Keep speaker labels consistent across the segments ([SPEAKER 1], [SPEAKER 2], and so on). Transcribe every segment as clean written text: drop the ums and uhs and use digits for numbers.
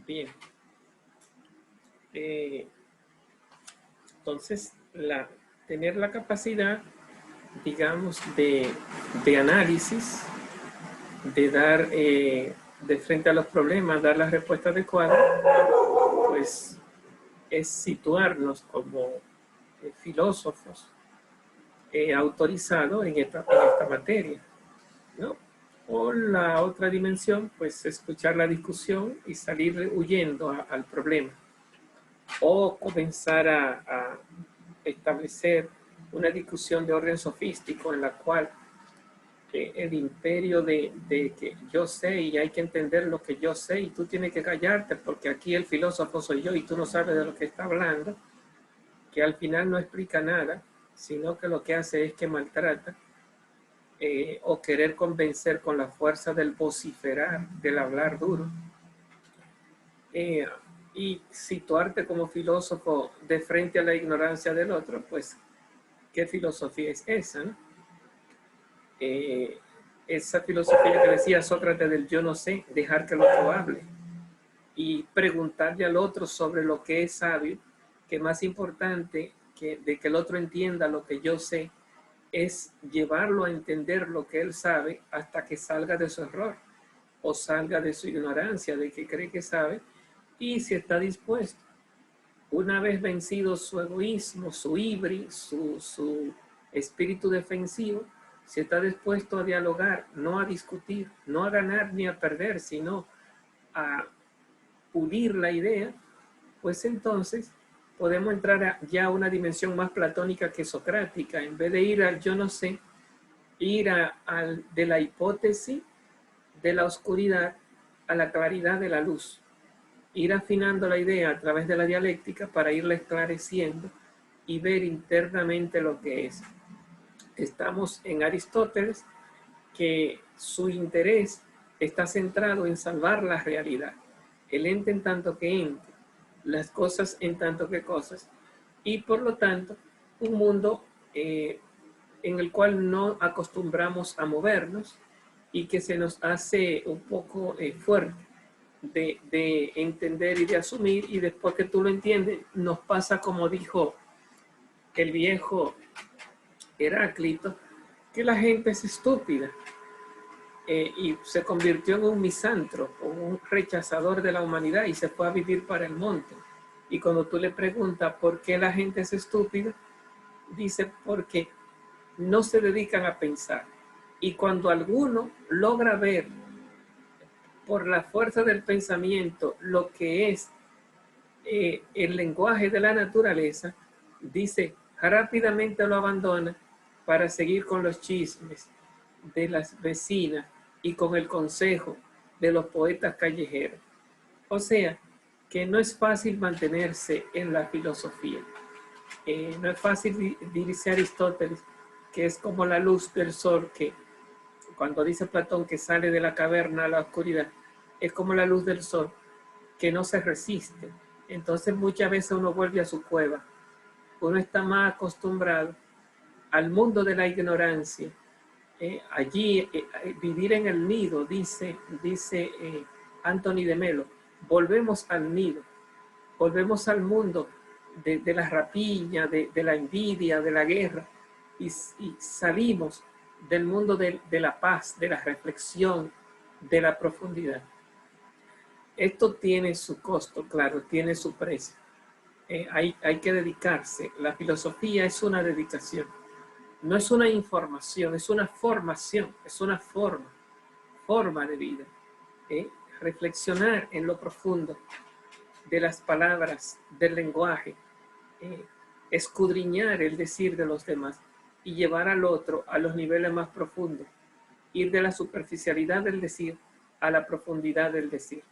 [SPEAKER 1] Bien. Entonces, tener la capacidad, digamos, de análisis, de dar, de frente a los problemas, dar la respuesta adecuada, pues es situarnos como filósofos autorizados en esta materia, ¿no? O la otra dimensión, pues escuchar la discusión y salir huyendo al problema. O comenzar a establecer una discusión de orden sofístico en la cual el imperio de que yo sé y hay que entender lo que yo sé y tú tienes que callarte porque aquí el filósofo soy yo y tú no sabes de lo que está hablando, que al final no explica nada, sino que lo que hace es que maltrata o querer convencer con la fuerza del vociferar, del hablar duro. Y situarte como filósofo de frente a la ignorancia del otro, pues, ¿qué filosofía es esa, no? Esa filosofía que decía Sócrates del yo no sé, dejar que el otro hable y preguntarle al otro sobre lo que es sabio, que más importante de que el otro entienda lo que yo sé, es llevarlo a entender lo que él sabe hasta que salga de su error o salga de su ignorancia, de que cree que sabe, y si está dispuesto, una vez vencido su egoísmo, su híbrido, su espíritu defensivo, si está dispuesto a dialogar, no a discutir, no a ganar ni a perder, sino a pulir la idea, pues entonces podemos entrar ya a una dimensión más platónica que socrática. En vez de ir al yo no sé, ir de la hipótesis de la oscuridad a la claridad de la luz. Ir afinando la idea a través de la dialéctica para irla esclareciendo y ver internamente lo que es. Estamos en Aristóteles, que su interés está centrado en salvar la realidad, el ente en tanto que ente, las cosas en tanto que cosas, y por lo tanto un mundo en el cual no acostumbramos a movernos y que se nos hace un poco fuerte de entender y de asumir, y después que tú lo entiendes, nos pasa como dijo el viejo Heráclito, que la gente es estúpida y se convirtió en un misántropo, un rechazador de la humanidad y se fue a vivir para el monte. Y cuando tú le preguntas por qué la gente es estúpida, dice porque no se dedican a pensar. Y cuando alguno logra ver por la fuerza del pensamiento lo que es el lenguaje de la naturaleza, dice, rápidamente lo abandona para seguir con los chismes de las vecinas y con el consejo de los poetas callejeros. O sea, que no es fácil mantenerse en la filosofía. No es fácil, dice Aristóteles, que es como la luz del sol, que cuando dice Platón que sale de la caverna a la oscuridad, es como la luz del sol, que no se resiste. Entonces muchas veces uno vuelve a su cueva. Uno está más acostumbrado al mundo de la ignorancia. Allí vivir en el nido, dice Anthony de Melo. Volvemos al nido, volvemos al mundo de la rapiña, de la envidia, de la guerra, y salimos del mundo de la paz, de la reflexión, de la profundidad. Esto tiene su costo, claro, tiene su precio. Hay que dedicarse. La filosofía es una dedicación. No es una información, es una formación, es una forma de vida. Reflexionar en lo profundo de las palabras, del lenguaje, escudriñar el decir de los demás y llevar al otro a los niveles más profundos. Ir de la superficialidad del decir a la profundidad del decir.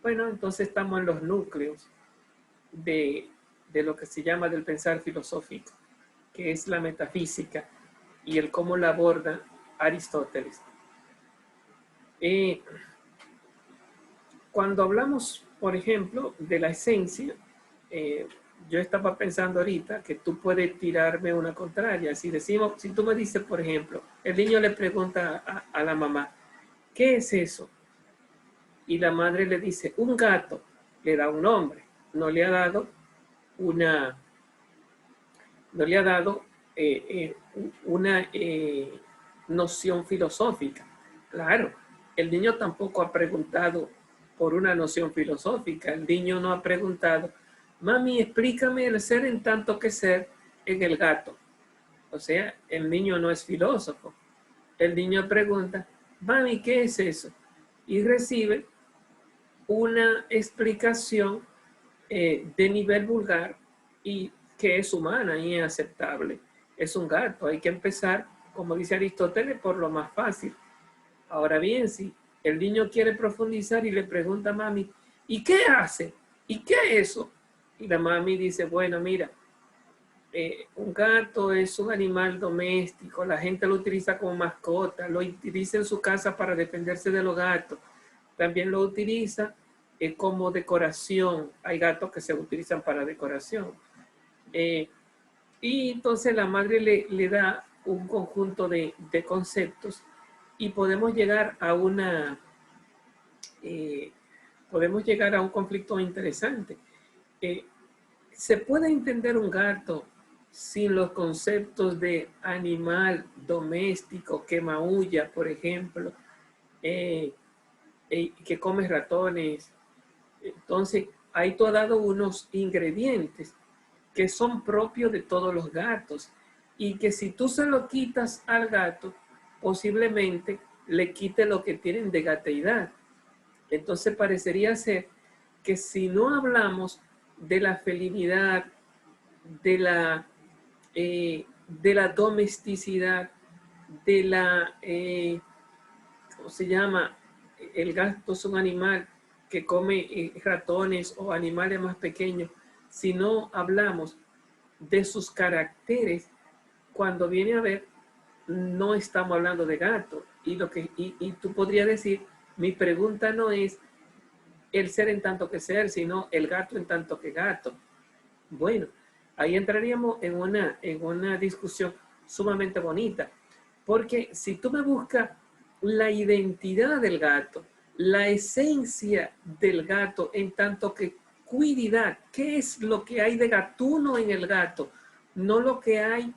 [SPEAKER 1] Bueno, entonces estamos en los núcleos de lo que se llama del pensar filosófico, que es la metafísica y el cómo la aborda Aristóteles. Cuando hablamos, por ejemplo, de la esencia, yo estaba pensando ahorita que tú puedes tirarme una contraria. Si tú me dices, por ejemplo, el niño le pregunta a la mamá, ¿qué es eso? Y la madre le dice, un gato. le da un nombre, no le ha dado una, no le ha dado una noción filosófica. Claro, el niño tampoco ha preguntado por una noción filosófica. El niño no ha preguntado, mami, explícame el ser en tanto que ser en el gato. O sea, el niño no es filósofo. El niño pregunta, mami, ¿qué es eso? Y recibe una explicación de nivel vulgar y que es humana y es aceptable. Es un gato. Hay que empezar, como dice Aristóteles, por lo más fácil. Ahora bien, si el niño quiere profundizar y le pregunta a mami, ¿y qué hace? ¿Y qué es eso? Y la mami dice, bueno, mira, un gato es un animal doméstico, la gente lo utiliza como mascota, lo utiliza en su casa para defenderse de los gatos, también lo utiliza como decoración, hay gatos que se utilizan para decoración. Y entonces la madre le da un conjunto de conceptos y podemos llegar a un conflicto interesante. ¿Se puede entender un gato sin los conceptos de animal doméstico que maulla, por ejemplo, que come ratones? Entonces, ahí tú has dado unos ingredientes que son propios de todos los gatos y que si tú se lo quitas al gato, posiblemente le quite lo que tienen de gateidad. Entonces parecería ser que si no hablamos de la felinidad, de la domesticidad, de ¿cómo se llama? El gato es un animal que come ratones o animales más pequeños. Si no hablamos de sus caracteres, cuando viene a ver, no estamos hablando de gato. Y tú podrías decir, mi pregunta no es el ser en tanto que ser, sino el gato en tanto que gato. Bueno, ahí entraríamos en una discusión sumamente bonita, porque si tú me buscas la identidad del gato, la esencia del gato en tanto que cuididad, ¿qué es lo que hay de gatuno en el gato? No lo que hay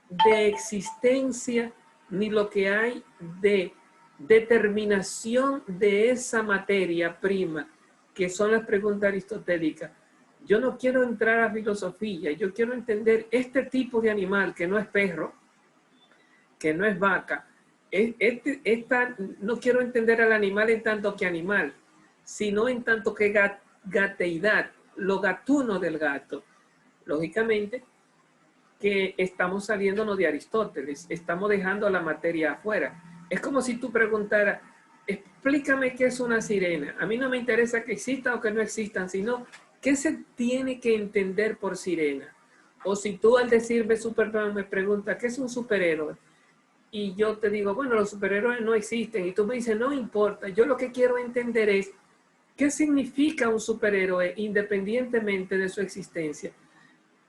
[SPEAKER 1] de existencia, ni lo que hay de determinación de esa materia prima, que son las preguntas aristotélicas. Yo no quiero entrar a filosofía, yo quiero entender este tipo de animal que no es perro, que no es vaca. No quiero entender al animal en tanto que animal, sino en tanto que gateidad, lo gatuno del gato. Lógicamente que estamos saliéndonos de Aristóteles, estamos dejando la materia afuera. Es como si tú preguntaras, explícame qué es una sirena. A mí no me interesa que exista o que no existan, sino qué se tiene que entender por sirena. O si tú al decirme Superman me preguntas, ¿qué es un superhéroe? Y yo te digo, bueno, los superhéroes no existen. Y tú me dices, no importa, yo lo que quiero entender es qué significa un superhéroe independientemente de su existencia.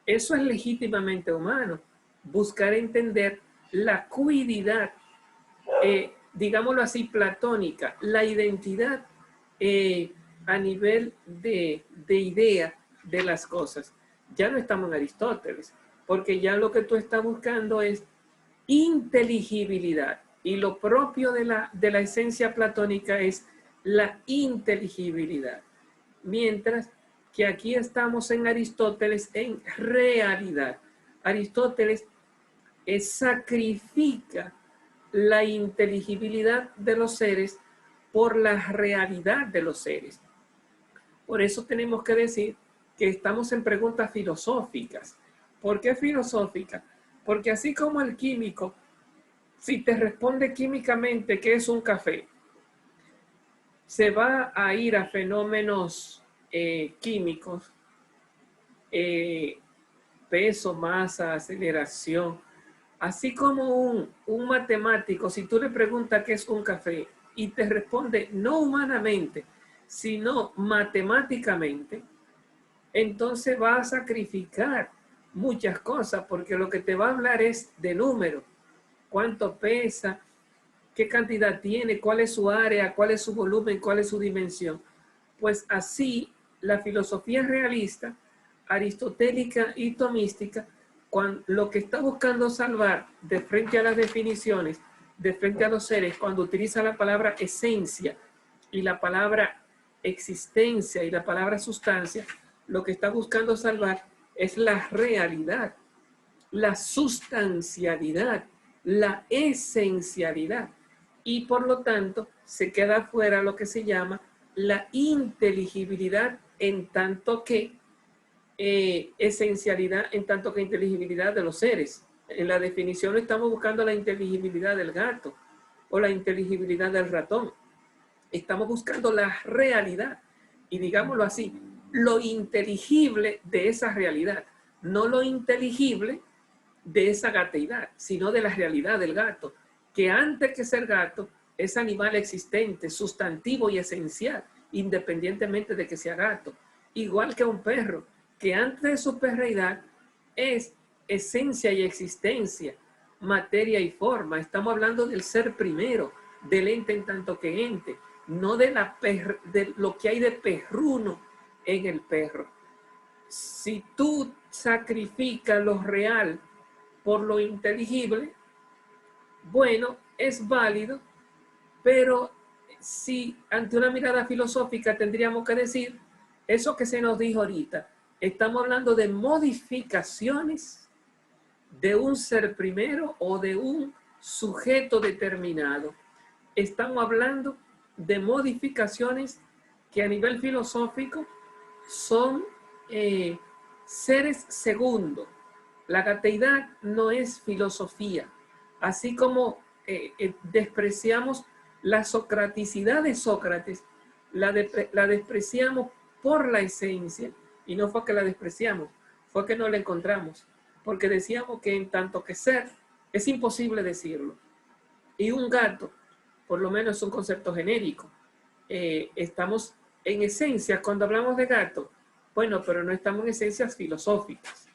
[SPEAKER 1] Eso es legítimamente humano, buscar entender la cuididad, digámoslo así, platónica, la identidad a nivel de idea de las cosas. Ya no estamos en Aristóteles, porque ya lo que tú estás buscando es inteligibilidad. Y lo propio de la esencia platónica es la inteligibilidad. Mientras que aquí estamos en Aristóteles en realidad. Aristóteles sacrifica la inteligibilidad de los seres por la realidad de los seres. Por eso tenemos que decir que estamos en preguntas filosóficas. ¿Por qué filosóficas? Porque así como el químico, si te responde químicamente qué es un café, se va a ir a fenómenos químicos, peso, masa, aceleración, así como un matemático, si tú le preguntas qué es un café y te responde no humanamente, sino matemáticamente, entonces va a sacrificar muchas cosas, porque lo que te va a hablar es de número, cuánto pesa, qué cantidad tiene, cuál es su área, cuál es su volumen, cuál es su dimensión. Pues así la filosofía realista, aristotélica y tomística, cuando lo que está buscando salvar de frente a las definiciones, de frente a los seres, cuando utiliza la palabra esencia y la palabra existencia y la palabra sustancia, lo que está buscando salvar es la realidad, la sustancialidad, la esencialidad. Y por lo tanto se queda fuera lo que se llama la inteligibilidad en tanto que esencialidad, en tanto que inteligibilidad de los seres. En la definición estamos buscando la inteligibilidad del gato o la inteligibilidad del ratón. Estamos buscando la realidad y, digámoslo así, lo inteligible de esa realidad, no lo inteligible de esa gateidad, sino de la realidad del gato, que antes que ser gato es animal existente, sustantivo y esencial, independientemente de que sea gato. Igual que un perro, que antes de su perreidad es esencia y existencia, materia y forma. Estamos hablando del ser primero, del ente en tanto que ente, no de lo que hay de perruno en el perro. Si tú sacrificas lo real por lo inteligible, bueno, es válido, pero si ante una mirada filosófica tendríamos que decir eso que se nos dijo ahorita. Estamos hablando de modificaciones de un ser primero o de un sujeto determinado. Estamos hablando de modificaciones que a nivel filosófico son seres segundos. La gateidad no es filosofía. Así como despreciamos la socraticidad de Sócrates, la despreciamos por la esencia, y no fue que la despreciamos, fue que no la encontramos, porque decíamos que en tanto que ser, es imposible decirlo. Y un gato, por lo menos es un concepto genérico. Estamos en esencia, cuando hablamos de gato, bueno, pero no estamos en esencias filosóficas.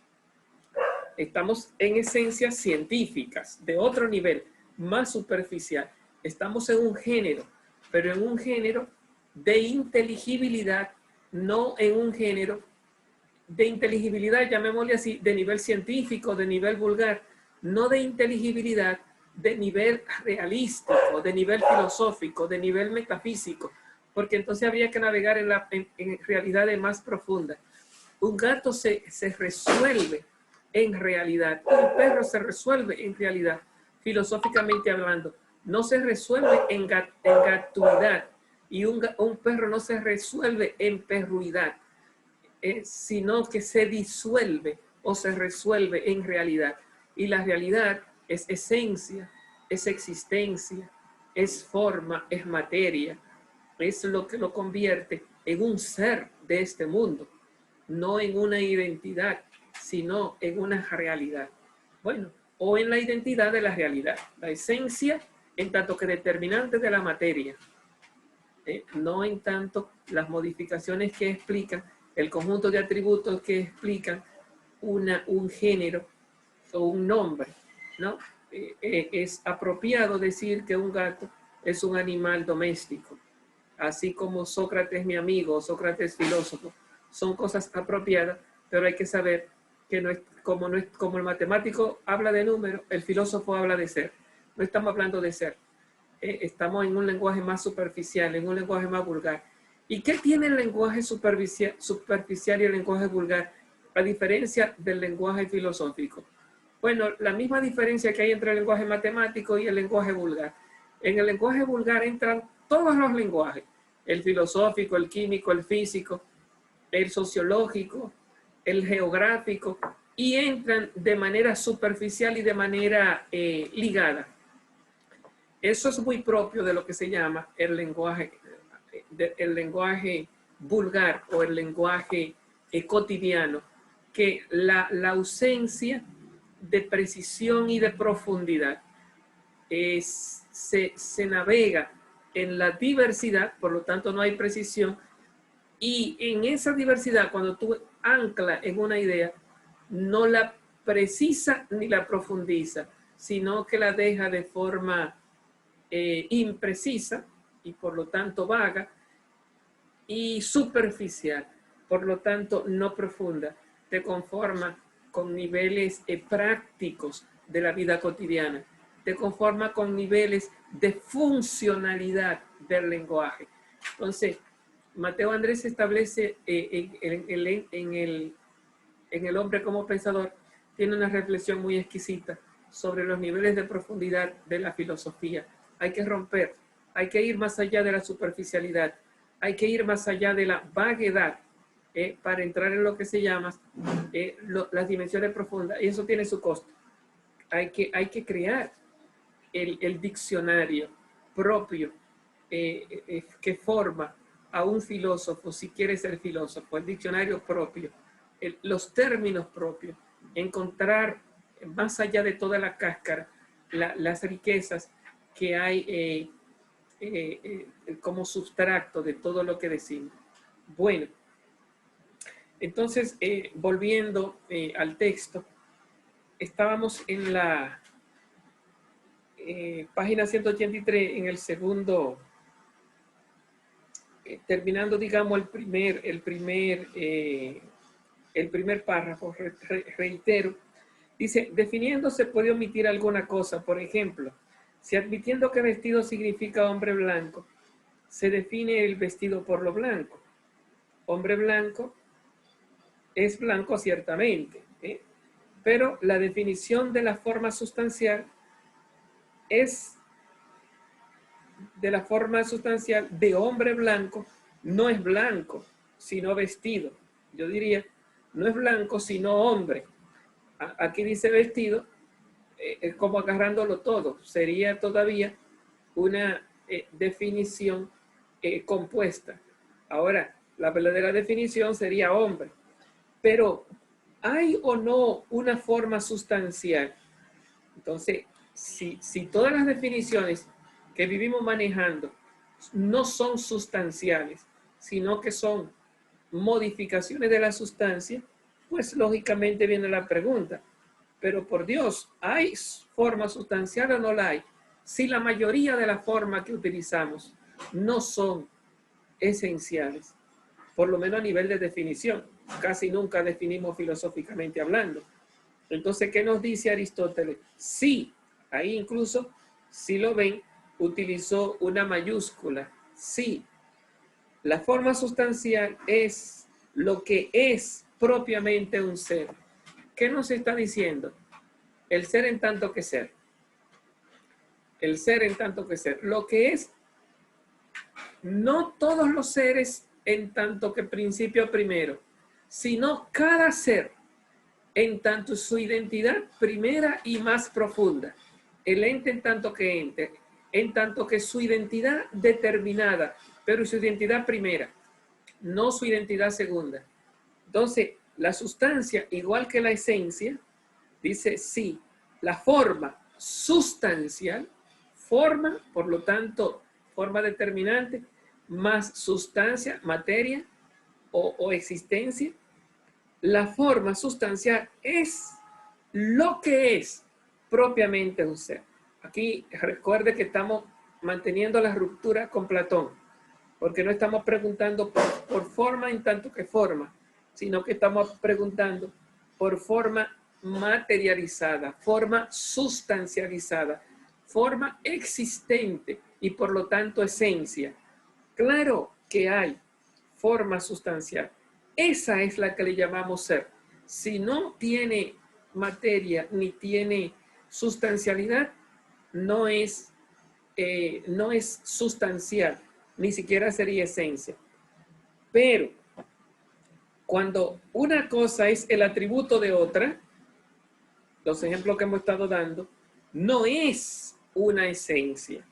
[SPEAKER 1] Estamos en esencias científicas, de otro nivel, más superficial. Estamos en un género, pero en un género de inteligibilidad, no en un género de inteligibilidad, llamémosle así, de nivel científico, de nivel vulgar, no de inteligibilidad de nivel realístico, de nivel filosófico, de nivel metafísico, porque entonces habría que navegar en realidades más profundas. Un gato se resuelve en realidad, un perro se resuelve en realidad, filosóficamente hablando, no se resuelve en gatuidad, y un perro no se resuelve en perruidad, sino que se disuelve o se resuelve en realidad. Y la realidad es esencia, es existencia, es forma, es materia, es lo que lo convierte en un ser de este mundo, no en una identidad, sino en una realidad. Bueno, o en la identidad de la realidad, la esencia en tanto que determinante de la materia, no en tanto las modificaciones que explican, el conjunto de atributos que explican un género o un nombre, ¿no? Es apropiado decir que un gato es un animal doméstico, así como Sócrates mi amigo, Sócrates filósofo, son cosas apropiadas, pero hay que saber que no es como el matemático habla de números, el filósofo habla de ser. No estamos hablando de ser. Estamos en un lenguaje más superficial, en un lenguaje más vulgar. ¿Y qué tiene el lenguaje superficial y el lenguaje vulgar, a diferencia del lenguaje filosófico? Bueno, la misma diferencia que hay entre el lenguaje matemático y el lenguaje vulgar. En el lenguaje vulgar entran todos los lenguajes, el filosófico, el químico, el físico, el sociológico, el geográfico, y entran de manera superficial y de manera ligada. Eso es muy propio de lo que se llama el lenguaje vulgar o el lenguaje cotidiano, que la ausencia de precisión y de profundidad se navega en la diversidad, por lo tanto no hay precisión, y en esa diversidad, cuando tú anclas en una idea, no la precisa ni la profundiza, sino que la deja de forma imprecisa y por lo tanto vaga y superficial. por lo tanto no profunda, te conforma con niveles prácticos de la vida cotidiana, te conforma con niveles de funcionalidad del lenguaje. Entonces, Mateo Andrés establece en el hombre como pensador, tiene una reflexión muy exquisita sobre los niveles de profundidad de la filosofía. Hay que romper, hay que ir más allá de la superficialidad, hay que ir más allá de la vaguedad para entrar en lo que se llama las dimensiones profundas, y eso tiene su costo. Hay que crear el diccionario propio que forma a un filósofo, si quiere ser filósofo, el diccionario propio, los términos propios, encontrar más allá de toda la cáscara las riquezas que hay como sustrato de todo lo que decimos. Bueno, entonces, volviendo al texto, estábamos en la página 183, en el segundo, terminando, digamos, el primer párrafo, reitero, dice, definiendo se puede omitir alguna cosa. Por ejemplo, si admitiendo que vestido significa hombre blanco, se define el vestido por lo blanco. Hombre blanco es blanco ciertamente, pero la definición de la forma sustancial es de la forma sustancial de hombre blanco, no es blanco, sino vestido. Yo diría, no es blanco, sino hombre. Aquí dice vestido, como agarrándolo todo. Sería todavía una definición compuesta. Ahora, la verdadera definición sería hombre. Pero, ¿hay o no una forma sustancial? Entonces, si todas las definiciones que vivimos manejando no son sustanciales, sino que son modificaciones de la sustancia, pues lógicamente viene la pregunta, pero por Dios, ¿hay forma sustancial o no la hay? Si la mayoría de las formas que utilizamos no son esenciales, por lo menos a nivel de definición, casi nunca definimos filosóficamente hablando. Entonces, ¿qué nos dice Aristóteles? Sí, ahí incluso, si lo ven, utilizó una mayúscula. Sí, la forma sustancial es lo que es propiamente un ser. ¿Qué nos está diciendo? El ser en tanto que ser. El ser en tanto que ser. Lo que es, no todos los seres en tanto que principio primero, sino cada ser en tanto su identidad primera y más profunda. El ente en tanto que ente, en tanto que su identidad determinada, pero su identidad primera, no su identidad segunda. Entonces, la sustancia, igual que la esencia, dice sí, la forma sustancial, forma, por lo tanto, forma determinante, más sustancia, materia o existencia. La forma sustancial es lo que es propiamente un ser. Aquí recuerde que estamos manteniendo la ruptura con Platón, porque no estamos preguntando por forma en tanto que forma, sino que estamos preguntando por forma materializada, forma sustancializada, forma existente y por lo tanto esencia. Claro que hay forma sustancial. Esa es la que le llamamos ser. Si no tiene materia ni tiene sustancialidad, no es sustancial, ni siquiera sería esencia. Pero cuando una cosa es el atributo de otra, los ejemplos que hemos estado dando, no es una esencia.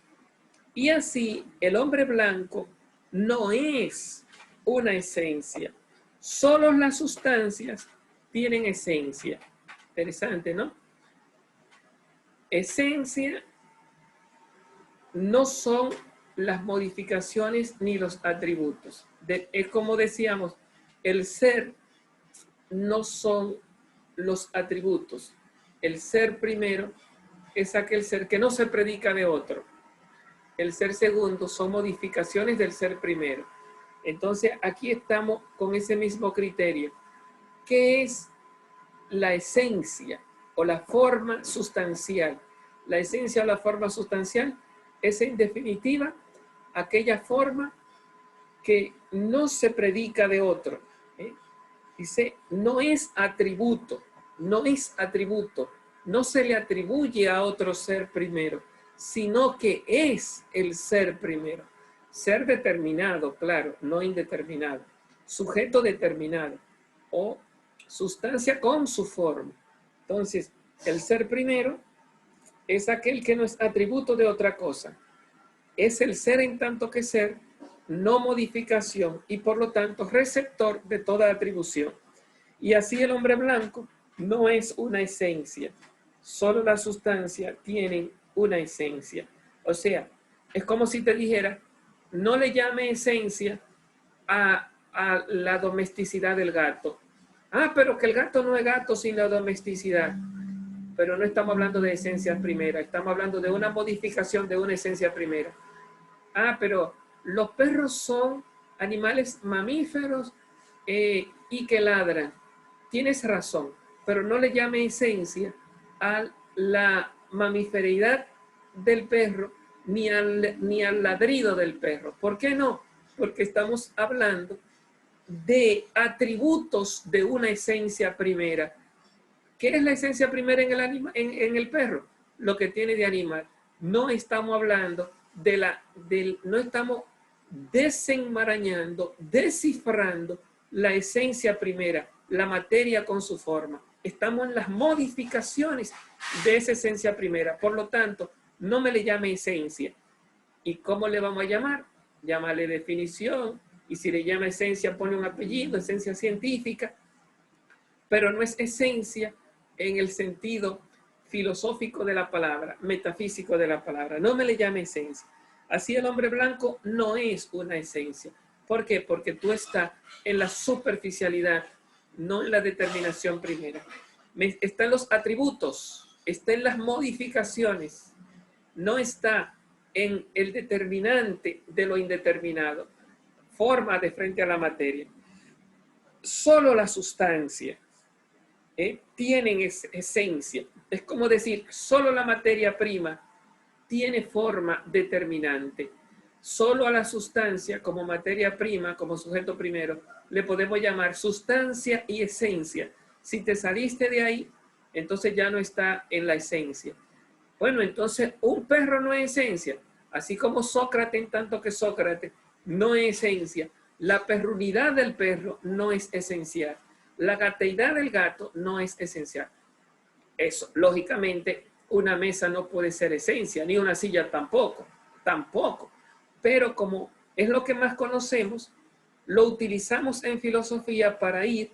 [SPEAKER 1] Y así el hombre blanco no es una esencia. Solo las sustancias tienen esencia. Interesante, ¿no? Esencia no son las modificaciones ni los atributos. Es como decíamos, el ser no son los atributos. El ser primero es aquel ser que no se predica de otro. El ser segundo son modificaciones del ser primero. Entonces, aquí estamos con ese mismo criterio. ¿Qué es la esencia o la forma sustancial? La esencia o la forma sustancial es, en definitiva, aquella forma que no se predica de otro. Dice, no es atributo, no se le atribuye a otro ser primero, sino que es el ser primero. Ser determinado, claro, no indeterminado. Sujeto determinado o sustancia con su forma. Entonces, el ser primero es aquel que no es atributo de otra cosa. Es el ser en tanto que ser, no modificación y por lo tanto receptor de toda atribución. Y así el hombre blanco no es una esencia, solo la sustancia tiene una esencia. O sea, es como si te dijera, no le llame esencia a la domesticidad del gato. Ah, pero que el gato no es gato sin la domesticidad. Pero no estamos hablando de esencia primera, estamos hablando de una modificación de una esencia primera. Ah, pero los perros son animales mamíferos y que ladran. Tienes razón, pero no le llame esencia a la mamiferidad del perro ni al ladrido del perro. ¿Por qué no? Porque estamos hablando de atributos de una esencia primera. ¿Qué es la esencia primera en el perro? Lo que tiene de animal. No estamos hablando no estamos desenmarañando, descifrando la esencia primera, la materia con su forma. Estamos en las modificaciones de esa esencia primera. Por lo tanto, no me le llame esencia. ¿Y cómo le vamos a llamar? Llámale definición. Y si le llama esencia, pone un apellido, esencia científica. Pero no es esencia en el sentido filosófico de la palabra, metafísico de la palabra. No me le llame esencia. Así el hombre blanco no es una esencia. ¿Por qué? Porque tú estás en la superficialidad, no en la determinación primera. Está en los atributos, está en las modificaciones, no está en el determinante de lo indeterminado, forma de frente a la materia. Solo la sustancia tienen esencia. Es como decir, solo la materia prima tiene forma determinante. Solo a la sustancia como materia prima, como sujeto primero, le podemos llamar sustancia y esencia. Si te saliste de ahí, entonces ya no está en la esencia. Bueno, entonces un perro no es esencia. Así como Sócrates, en tanto que Sócrates no es esencia. La perrunidad del perro no es esencial. La gateidad del gato no es esencial. Eso, lógicamente, una mesa no puede ser esencia, ni una silla tampoco, Pero como es lo que más conocemos, lo utilizamos en filosofía para ir,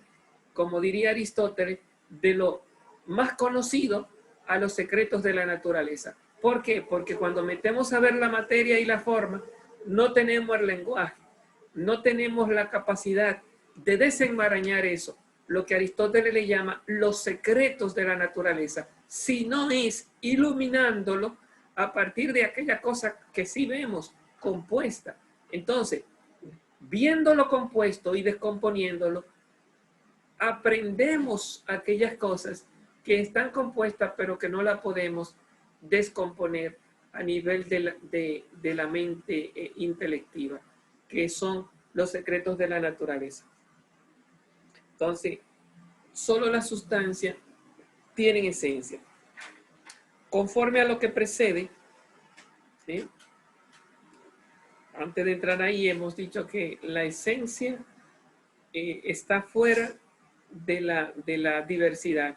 [SPEAKER 1] como diría Aristóteles, de lo más conocido a los secretos de la naturaleza. ¿Por qué? Porque cuando metemos a ver la materia y la forma, no tenemos el lenguaje, no tenemos la capacidad de desenmarañar eso, lo que Aristóteles le llama los secretos de la naturaleza, si no es iluminándolo a partir de aquella cosa que sí vemos compuesta. Entonces, viéndolo compuesto y descomponiéndolo, aprendemos aquellas cosas que están compuestas pero que no la podemos descomponer a nivel de la mente intelectiva, que son los secretos de la naturaleza. Entonces, solo la sustancia tiene esencia. Conforme a lo que precede, ¿sí? Antes de entrar ahí, hemos dicho que la esencia está fuera de la diversidad.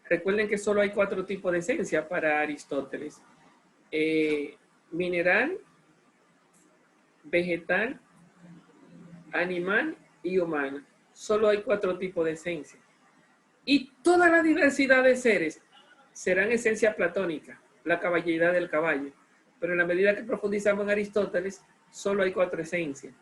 [SPEAKER 1] Recuerden que solo hay 4 tipos de esencia para Aristóteles. Mineral, vegetal, animal y humana. Solo hay 4 tipos de esencia. Y toda la diversidad de seres serán esencia platónica, la caballeridad del caballo. Pero en la medida que profundizamos en Aristóteles, solo hay 4 esencias.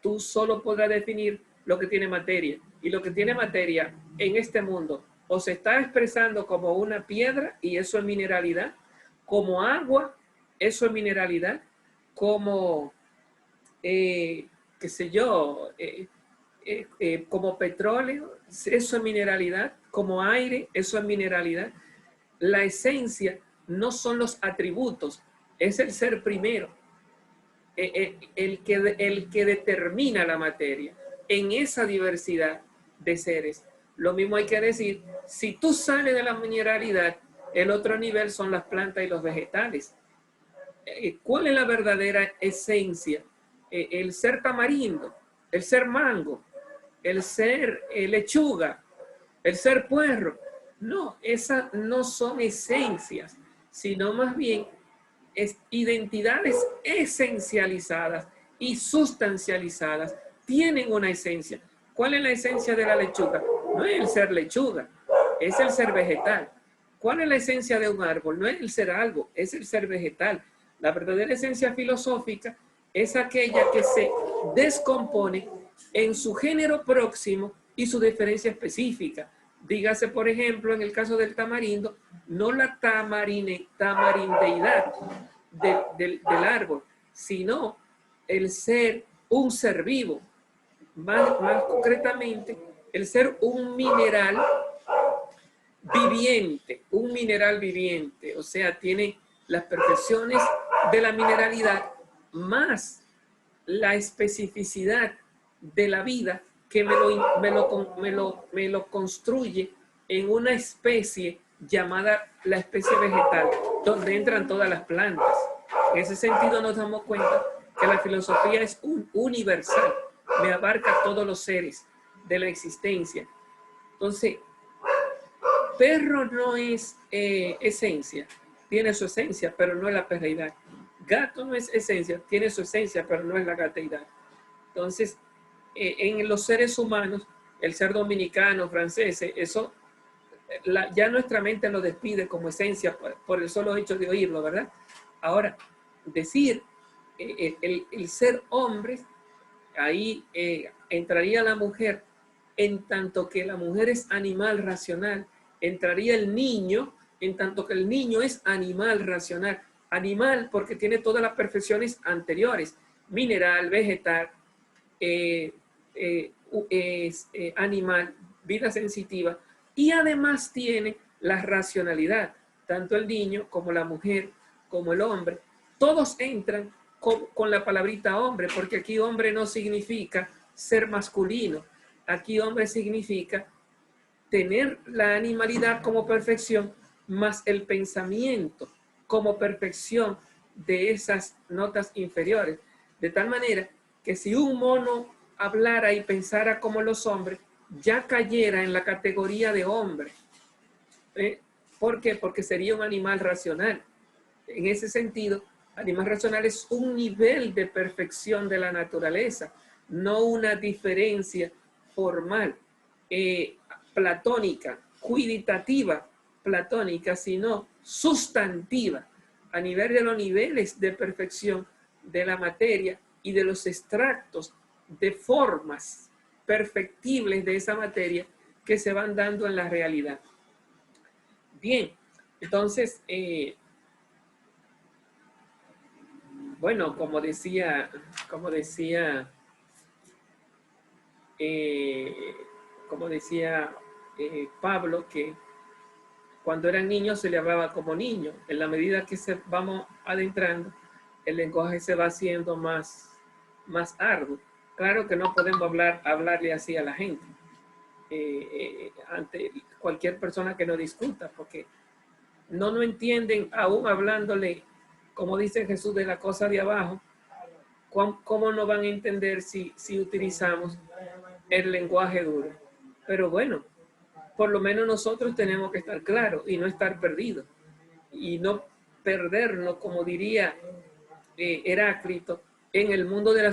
[SPEAKER 1] Tú solo podrás definir lo que tiene materia. Y lo que tiene materia en este mundo o se está expresando como una piedra, y eso es mineralidad, como agua, eso es mineralidad, como qué sé yo, como petróleo, eso es mineralidad, como aire, eso es mineralidad. La esencia no son los atributos, es el ser primero, el que determina la materia en esa diversidad de seres. Lo mismo hay que decir, si tú sales de la mineralidad, el otro nivel son las plantas y los vegetales. ¿Cuál es la verdadera esencia? El ser tamarindo, el ser mango, el ser lechuga, el ser puerro. No, esas no son esencias, sino más bien identidades esencializadas y sustancializadas. Tienen una esencia. ¿Cuál es la esencia de la lechuga? No es el ser lechuga, es el ser vegetal. ¿Cuál es la esencia de un árbol? No es el ser algo, es el ser vegetal. La verdadera esencia filosófica es aquella que se descompone en su género próximo y su diferencia específica. Dígase, por ejemplo, en el caso del tamarindo, no la tamarindeidad del árbol, sino el ser un ser vivo. Más concretamente, el ser un mineral viviente, o sea, tiene las perfecciones de la mineralidad más la especificidad de la vida que me lo construye en una especie llamada la especie vegetal, donde entran todas las plantas. En ese sentido nos damos cuenta que la filosofía es universal, me abarca todos los seres de la existencia. Entonces, perro no es esencia, tiene su esencia, pero no es la perreidad. Gato no es esencia, tiene su esencia, pero no es la gateidad. Entonces, en los seres humanos, el ser dominicano, francés, eso ya nuestra mente lo despide como esencia por el solo hecho de oírlo, ¿verdad? Ahora, decir el ser hombre, ahí entraría la mujer, en tanto que la mujer es animal racional, entraría el niño, en tanto que el niño es animal racional. Animal porque tiene todas las perfecciones anteriores, mineral, vegetal, animal, vida sensitiva, y además tiene la racionalidad, tanto el niño como la mujer, como el hombre, todos entran con la palabrita hombre, porque aquí hombre no significa ser masculino, aquí hombre significa tener la animalidad como perfección, más el pensamiento como perfección de esas notas inferiores, de tal manera que si un mono hablara y pensara como los hombres, ya cayera en la categoría de hombre. ¿Por qué? Porque sería un animal racional. En ese sentido, animal racional es un nivel de perfección de la naturaleza, no una diferencia formal, platónica, cuiditativa, platónica, sino sustantiva, a nivel de los niveles de perfección de la materia y de los extractos de formas perfectibles de esa materia que se van dando en la realidad. Bien, entonces, bueno, como decía Pablo, que cuando eran niños se le hablaba como niño. En la medida que se vamos adentrando, el lenguaje se va haciendo más arduo. Claro que no podemos hablarle así a la gente, ante cualquier persona que no discuta, porque no entienden, aún hablándole, como dice Jesús, de la cosa de abajo. ¿Cómo no van a entender si utilizamos el lenguaje duro? Pero bueno, por lo menos nosotros tenemos que estar claros y no estar perdidos. Y no perdernos, como diría Heráclito, en el mundo de la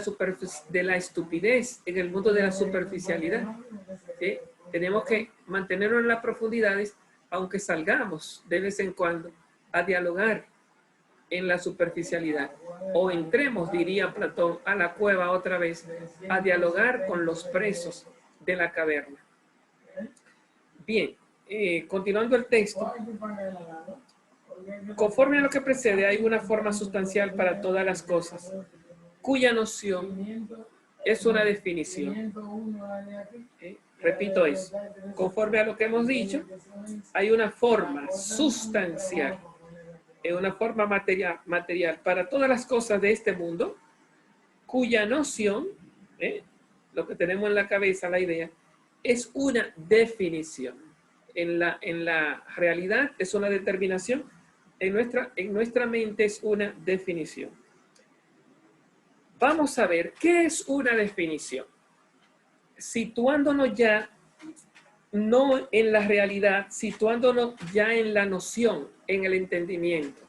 [SPEAKER 1] estupidez, en el mundo de la superficialidad. Tenemos que mantenernos en las profundidades, aunque salgamos de vez en cuando a dialogar en la superficialidad, o entremos, diría Platón, a la cueva otra vez a dialogar con los presos de la caverna. Bien, continuando el texto, conforme a lo que precede hay una forma sustancial para todas las cosas, cuya noción es una definición. Repito eso. Conforme a lo que hemos dicho, hay una forma sustancial, una forma material para todas las cosas de este mundo, cuya noción, lo que tenemos en la cabeza, la idea, es una definición. En la realidad es una determinación, en nuestra mente es una definición. Vamos a ver, ¿qué es una definición? Situándonos ya, no en la realidad, situándonos ya en la noción, en el entendimiento.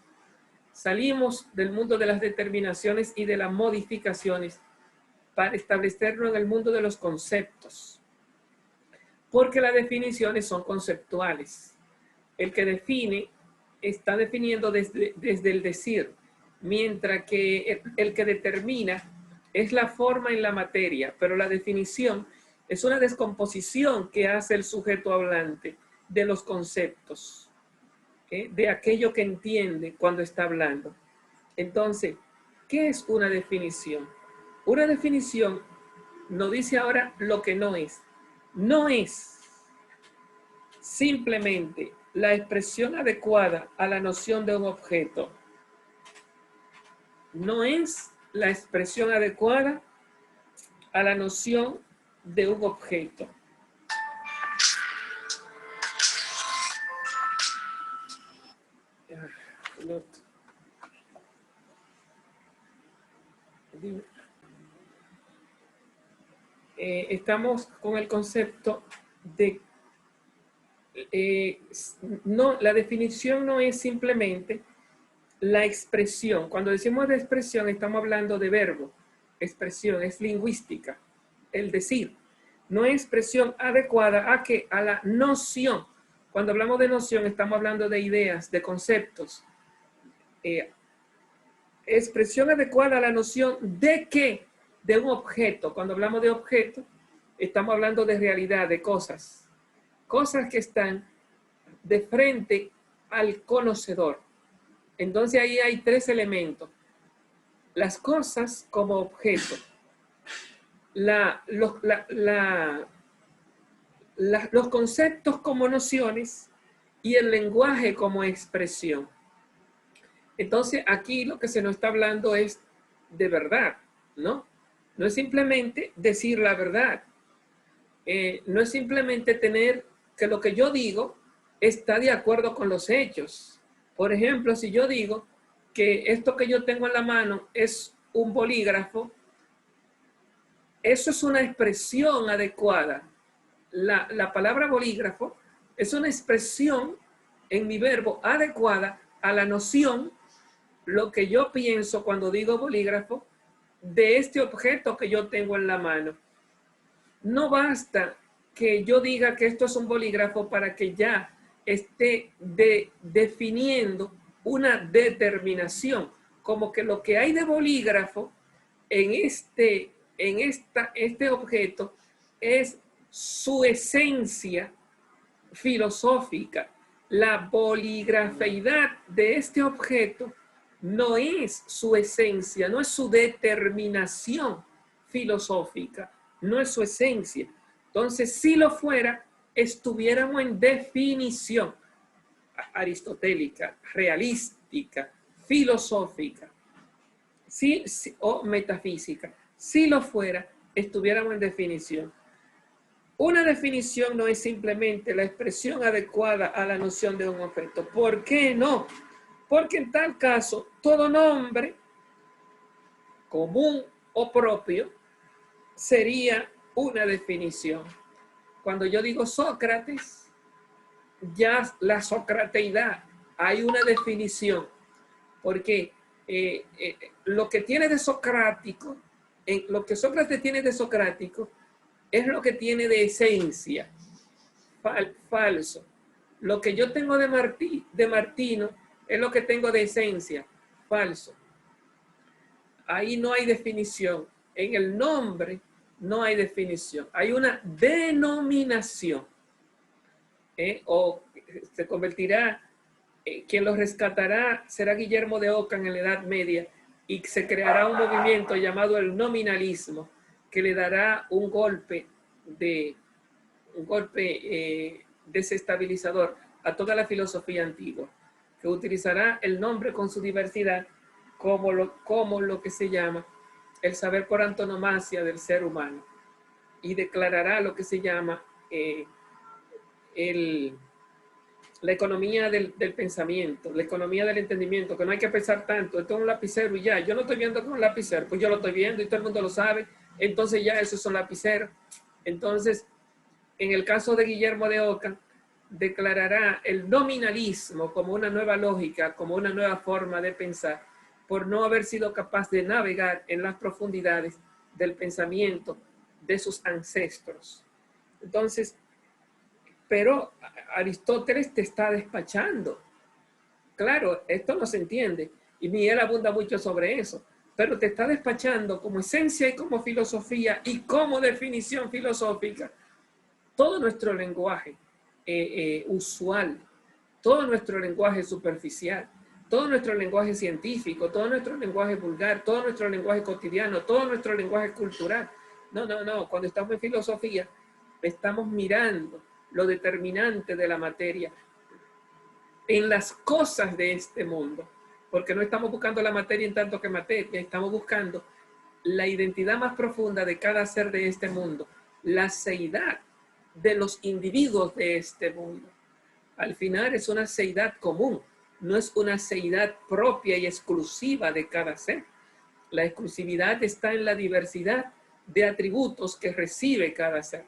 [SPEAKER 1] Salimos del mundo de las determinaciones y de las modificaciones para establecernos en el mundo de los conceptos. Porque las definiciones son conceptuales. El que define está definiendo desde el decir, mientras que el que determina es la forma en la materia, pero la definición es una descomposición que hace el sujeto hablante de los conceptos, de aquello que entiende cuando está hablando. Entonces, ¿qué es una definición? Una definición nos dice ahora lo que no es. No es simplemente la expresión adecuada a la noción de un objeto. No es la expresión adecuada a la noción de un objeto. Estamos con el concepto de no, la definición no es simplemente la expresión. Cuando decimos de expresión, estamos hablando de verbo. Expresión es lingüística, el decir. No es expresión adecuada a que a la noción. Cuando hablamos de noción, estamos hablando de ideas, de conceptos. Expresión adecuada a la noción de qué, de un objeto. Cuando hablamos de objeto, estamos hablando de realidad, de cosas. Cosas que están de frente al conocedor. Entonces ahí hay tres elementos. Las cosas como objeto. Los conceptos como nociones y el lenguaje como expresión. Entonces aquí lo que se nos está hablando es de verdad, ¿no? No es simplemente decir la verdad. No es simplemente tener que lo que yo digo está de acuerdo con los hechos. Por ejemplo, si yo digo que esto que yo tengo en la mano es un bolígrafo, eso es una expresión adecuada. La palabra bolígrafo es una expresión en mi verbo adecuada a la noción, lo que yo pienso cuando digo bolígrafo, de este objeto que yo tengo en la mano. No basta que yo diga que esto es un bolígrafo para que ya esté definiendo una determinación, como que lo que hay de bolígrafo en este objeto es su esencia filosófica. La boligrafeidad de este objeto no es su esencia, no es su determinación filosófica, no es su esencia. Entonces, si lo fuera, estuviéramos en definición aristotélica, realística, filosófica, o metafísica. Si lo fuera, estuviéramos en definición. Una definición no es simplemente la expresión adecuada a la noción de un objeto. ¿Por qué no? Porque en tal caso, todo nombre común o propio sería una definición. Cuando yo digo Sócrates, ya la socrateidad, hay una definición. Porque lo que tiene de socrático, lo que Sócrates tiene de socrático, es lo que tiene de esencia. Falso. Lo que yo tengo de Martino es lo que tengo de esencia. Falso. Ahí no hay definición. En el nombre no hay definición. Hay una denominación. O se convertirá, quien lo rescatará será Guillermo de Ockham en la Edad Media y se creará un movimiento llamado el nominalismo, que le dará un golpe desestabilizador a toda la filosofía antigua, que utilizará el nombre con su diversidad como lo que se llama el saber por antonomasia del ser humano, y declarará lo que se llama la economía del pensamiento, la economía del entendimiento, que no hay que pensar tanto, esto es un lapicero y ya, yo no estoy viendo con un lapicero, pues yo lo estoy viendo y todo el mundo lo sabe, entonces ya esos son lapiceros. Entonces, en el caso de Guillermo de Ockham, declarará el nominalismo como una nueva lógica, como una nueva forma de pensar, por no haber sido capaz de navegar en las profundidades del pensamiento de sus ancestros. Entonces, pero Aristóteles te está despachando. Claro, esto no se entiende, y Miguel abunda mucho sobre eso, pero te está despachando como esencia y como filosofía y como definición filosófica todo nuestro lenguaje usual, todo nuestro lenguaje superficial, todo nuestro lenguaje científico, todo nuestro lenguaje vulgar, todo nuestro lenguaje cotidiano, todo nuestro lenguaje cultural. No, cuando estamos en filosofía, estamos mirando lo determinante de la materia en las cosas de este mundo, porque no estamos buscando la materia en tanto que materia, estamos buscando la identidad más profunda de cada ser de este mundo, la seidad de los individuos de este mundo. Al final es una seidad común, no es una seidad propia y exclusiva de cada ser. La exclusividad está en la diversidad de atributos que recibe cada ser.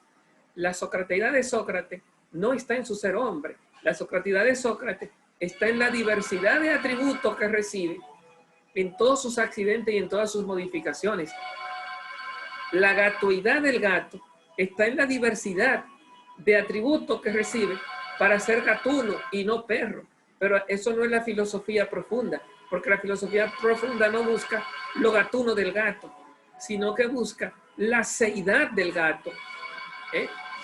[SPEAKER 1] La socrateidad de Sócrates no está en su ser hombre. La socrateidad de Sócrates está en la diversidad de atributos que recibe, en todos sus accidentes y en todas sus modificaciones. La gatoidad del gato está en la diversidad de atributos que recibe para ser gatuno y no perro. Pero eso no es la filosofía profunda, porque la filosofía profunda no busca lo gatuno del gato, sino que busca la seidad del gato,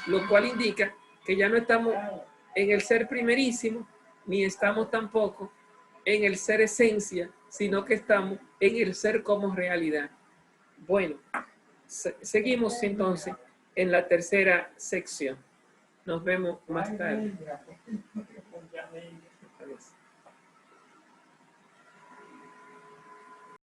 [SPEAKER 1] lo cual indica que ya no estamos en el ser primerísimo, ni estamos tampoco en el ser esencia, sino que estamos en el ser como realidad. Bueno, seguimos entonces en la tercera sección. Nos vemos más tarde.